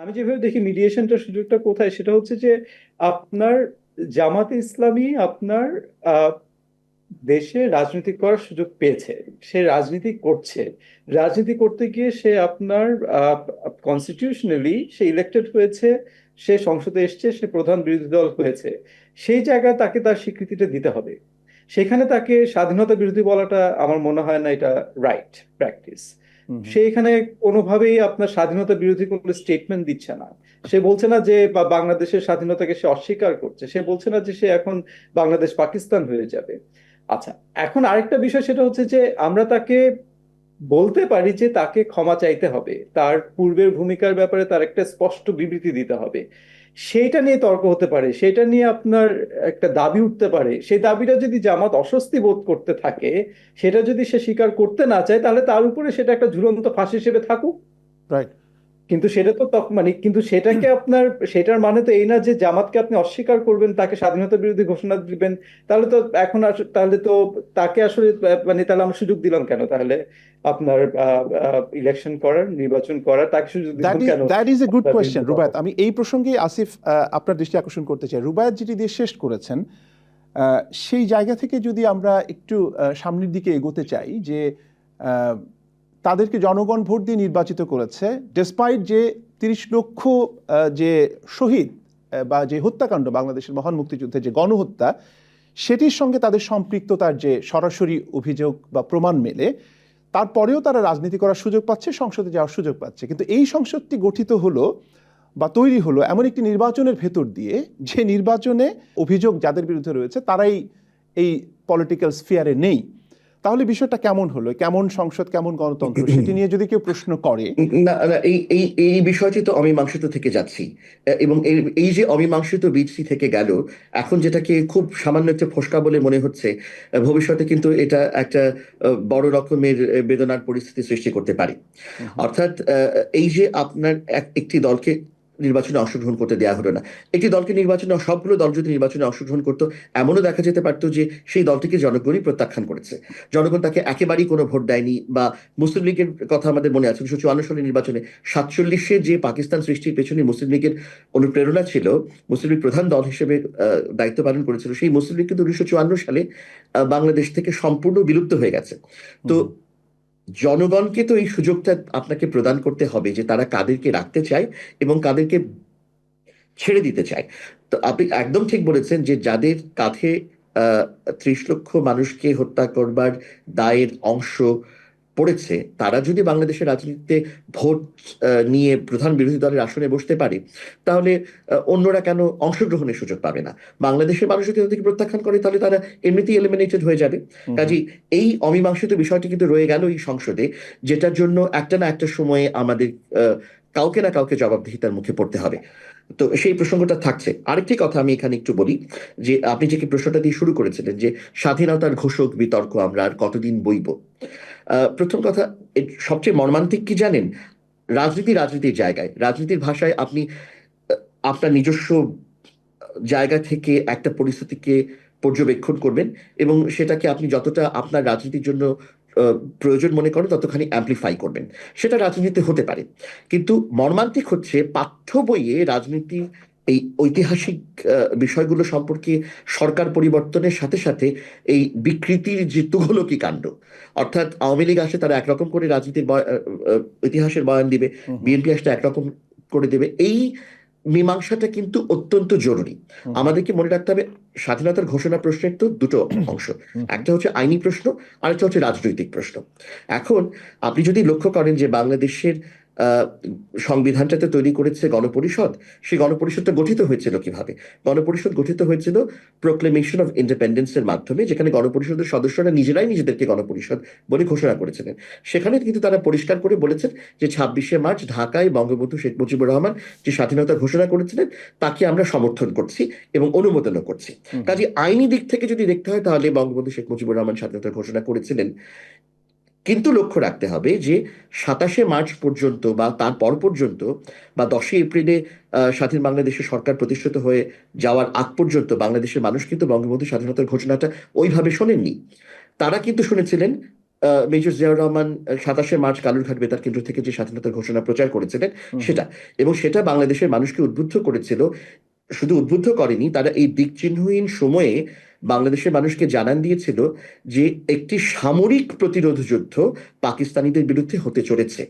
আমি যেভাবে দেখি মিডিয়েশনটার সুযোগটা কোথায়, সেটা হচ্ছে যে আপনার জামাতে ইসলামী আপনার আহ, দেশে রাজনীতি করার সুযোগ পেয়েছে। সে রাজনীতি করছে। রাজনীতি করতে গিয়ে সে আপনার কনস্টিটিউশনালি সে ইলেক্টেড হয়েছে, সে সংসদে এসছে, সে প্রধান বিরোধী দল হয়েছে। সেই জায়গায় তাকে তার স্বীকৃতিটা দিতে হবে। সেখানে তাকে স্বাধীনতা বিরোধী বলাটা আমার মনে হয় না এটা রাইট প্র্যাকটিস। হুম হুম। সে এখানে কোনোভাবেই আপনার স্বাধীনতা বিরোধী কোনো স্টেটমেন্ট দিচ্ছে না। সে বলছে না যে বা বাংলাদেশের স্বাধীনতাকে সে অস্বীকার করছে, সে বলছে না যে সে এখন বাংলাদেশ পাকিস্তান হয়ে যাবে। আচ্ছা, এখন আরেকটা বিষয় সেটা হচ্ছে যে আমরা তাকে বলতে পারি যে তাকে ক্ষমা চাইতে হবে, তার পূর্বের ভূমিকার ব্যাপারে তার একটা স্পষ্ট বিবৃতি দিতে হবে। সেইটা নিয়ে তর্ক হতে পারে, সেটা নিয়ে আপনার একটা দাবি উঠতে পারে। সেই দাবিটা যদি জামাত অস্বস্তি বোধ করতে থাকে, সেটা যদি সে স্বীকার করতে না চায়, তাহলে তার উপরে সেটা একটা ঝুলন্ত ফাঁসি হিসেবে থাকুক। রাইট। কিন্তু সেটা তো মানে কিন্তু সেটাকে আপনার, সেটার মানে তো এই না যে জামাতকে আপনি অস্বীকার করবেন, তাকে স্বাধীনতা বিরোধী ঘোষণা দিবেন। তাহলে তো এখন তাহলে তো তাকে আসলে মানে তাহলে আমরা সুযোগ দিলাম কেন তাহলে আপনার ইলেকশন করার, নির্বাচন করার তাকে সুযোগ দ্যাট দিলাম ইজ কেন দ্যাট ইজ এ গুড তার কোয়েশ্চেন বিরুদ্ধে কথা রুবায়েত। আমি এই প্রসঙ্গে আসিফ আপনার দৃষ্টি আকর্ষণ করতে চাই। রুবায়েত যেটি দিয়ে শেষ করেছেন, সেই জায়গা থেকে যদি আমরা একটু সামনের দিকে এগোতে চাই, যে আহ, তাদেরকে জনগণ ভোট দিয়ে নির্বাচিত করেছে, ডেসপাইট যে ৩০ লক্ষ যে শহীদ বা যে হত্যাকাণ্ড, বাংলাদেশের মহান মুক্তিযুদ্ধের যে গণহত্যা, সেটির সঙ্গে তাদের সম্পৃক্ততার যে সরাসরি অভিযোগ বা প্রমাণ মেলে, তারপরেও তারা রাজনীতি করার সুযোগ পাচ্ছে, সংসদে যাওয়ার সুযোগ পাচ্ছে। কিন্তু এই সংসদটি গঠিত হলো বা তৈরি হলো এমন একটি নির্বাচনের ভেতর দিয়ে, যে নির্বাচনে অভিযোগ যাদের বিরুদ্ধে রয়েছে তারাই এই পলিটিক্যাল স্ফিয়ারে নেই। তাহলে বিষয়টা কেমন হলো? কেমন সংসদ, কেমন গণতন্ত্র, সেটি নিয়ে যদি কেউ প্রশ্ন করে। না না, এই এই এই বিষয়টি তো অমীমাংসিত থেকে যাচ্ছি। এবং এই এই যে অমীমাংসিত বীজটি থেকে গেল, এখন যেটাকে খুব সামান্য একটা ফোসকা বলে মনে হচ্ছে, ভবিষ্যতে কিন্তু এটা একটা বড় রকমের বেদনার পরিস্থিতি সৃষ্টি করতে পারে। হুম হুম। অর্থাৎ এই যে আপনার একটি দলকে নির্বাচনে অংশগ্রহণ করতে দেওয়া হলো না, একটি দলকে নির্বাচনে, সবগুলো দল যদি নির্বাচনে অংশগ্রহণ করতো, এমনও দেখা যেতে পারতো যে সেই দলটিকে জনগণই প্রত্যাখ্যান করেছে। জনগণ তাকে একেবারেই কোনো ভোট দেয়নি। বা মুসলিম লীগের কথা আমাদের মনে আছে 1954 সালের নির্বাচনে 47-এ যে পাকিস্তান সৃষ্টির পেছনে মুসলিম লীগের অনুপ্রেরণা ছিল, মুসলিম লীগ প্রধান দল হিসেবে দায়িত্ব পালন করেছিল, সেই মুসলিম লীগ কিন্তু 1954 সালে বাংলাদেশ থেকে সম্পূর্ণ বিলুপ্ত হয়ে গেছে। হুম তো হুম। জনগণকে তো এই সুযোগটা আপনাকে প্রদান করতে হবে যে তারা কাদেরকে রাখতে চায় এবং কাদেরকে ছেড়ে দিতে চায়। তো আপনি একদম ঠিক বলেছেন যে যাদের কাঁধে 30 লক্ষ মানুষকে হত্যা করবার দায়ের অংশ পড়েছে, তারা যদি বাংলাদেশের রাজনীতিতে ভোট নিয়ে প্রধান বিরোধী দলের আসনে বসতে পারে, তাহলে অন্যরা কেন অংশগ্রহণের সুযোগ পাবে না? বাংলাদেশের মানুষ যদি তাদেরকে প্রত্যাখ্যান করে, তাহলে তারা এমনিতেই এলিমিনেটেড হয়ে যাবে। হুম হুম। কাজেই এই অমীমাংসিত বিষয়টি কিন্তু রয়ে গেল এই সংসদে, যেটার জন্য একটা না একটা সময়ে আমাদের কাউকে না কাউকে জবাবদিহিতার মুখে পড়তে হবে। তো সেই প্রসঙ্গটা থাকছে। আরেকটি কথা আমি এখানে একটু বলি, যে আপনি যে কি প্রশ্নটা দিয়ে শুরু করেছিলেন, যে স্বাধীনতার ঘোষক বিতর্ক আমরা আর কতদিন বইব। প্রথম কথা, সবচেয়ে মর্মান্তিক কি জানেন? রাজনীতি রাজনীতির জায়গায়, রাজনীতির ভাষায় আপনি আপনার নিজস্ব জায়গা থেকে একটা পরিস্থিতিকে পর্যবেক্ষণ করবেন, এবং সেটাকে আপনি যতটা আপনার রাজনীতির জন্য প্রয়োজন মনে করেন ততখানি অ্যাম্পলিফাই করবেন। সেটা রাজনীতি হতে পারে। কিন্তু মর্মান্তিক হচ্ছে পাঠ্য বইয়ে রাজনীতির এই ঐতিহাসিক বিষয়গুলো সম্পর্কে সরকার পরিবর্তনের সাথে সাথে এই বিকৃতির যে তুঘলকি কাণ্ড। অর্থাৎ আওয়ামী লীগ আসে, তারা একরকম করে রাজনীতির ইতিহাসের বয়ান দিবে, হুম হুম। বিএনপি আসলে একরকম করে দেবে। এই মীমাংসাটা কিন্তু অত্যন্ত জরুরি। হুম হুম। আমাদেরকে মনে রাখতে হবে, স্বাধীনতার ঘোষণা প্রশ্নের তো দুটো অংশ। হুম হুম। একটা হচ্ছে আইনি প্রশ্ন, আরেকটা হচ্ছে রাজনৈতিক প্রশ্ন। এখন আপনি যদি লক্ষ্য করেন যে বাংলাদেশের আহ, সংবিধানটাতে তৈরি করেছে গণপরিষদ, সেই গণপরিষদটা গঠিত হয়েছিল কিভাবে? গণপরিষদ গঠিত হয়েছিল প্রোক্লেমেশন অফ ইন্ডিপেন্ডেন্সের মাধ্যমে, যেখানে গণপরিষদের সদস্যরা নিজেরাই নিজেদেরকে গণপরিষদ বলে ঘোষণা করেছিলেন। সেখানে কিন্তু তারা পরিষ্কার করে বলেছেন যে 26শে মার্চ ঢাকায় বঙ্গবন্ধু শেখ মুজিবুর রহমান যে স্বাধীনতা ঘোষণা করেছিলেন, তাকে আমরা সমর্থন করছি এবং অনুমোদনও করছি। হুম হুম। কাজে আইনি দিক থেকে যদি দেখতে হয়, তাহলে বঙ্গবন্ধু শেখ মুজিবুর রহমান স্বাধীনতা ঘোষণা করেছিলেন। কিন্তু লক্ষ্য রাখতে হবে যে 27শে মার্চ পর্যন্ত বা তার পর পর্যন্ত, বা 10ই এপ্রিলে স্বাধীন বাংলাদেশের সরকার প্রতিষ্ঠিত হয়ে যাওয়ার আগ পর্যন্ত বাংলাদেশের মানুষ কিন্তু বঙ্গবন্ধু স্বাধীনতার ঘোষণাটা ওইভাবে শোনেননি। তারা কিন্তু শুনেছিলেন মেজর জিয়াউর রহমান 27শে মার্চ কালুরঘাট বেতার কেন্দ্র থেকে যে স্বাধীনতার ঘোষণা প্রচার করেছিলেন সেটা, এবং সেটা বাংলাদেশের মানুষকে উদ্বুদ্ধ করেছিল। শুধু উদ্বুদ্ধ করেনি, তারা এই দিকচিহ্নহীন সময়ে বাংলাদেশের মানুষকে জানান দিয়েছিল যে একটি সামরিক প্রতিরোধ যুদ্ধ পাকিস্তানিদের বিরুদ্ধে হতে চলেছে।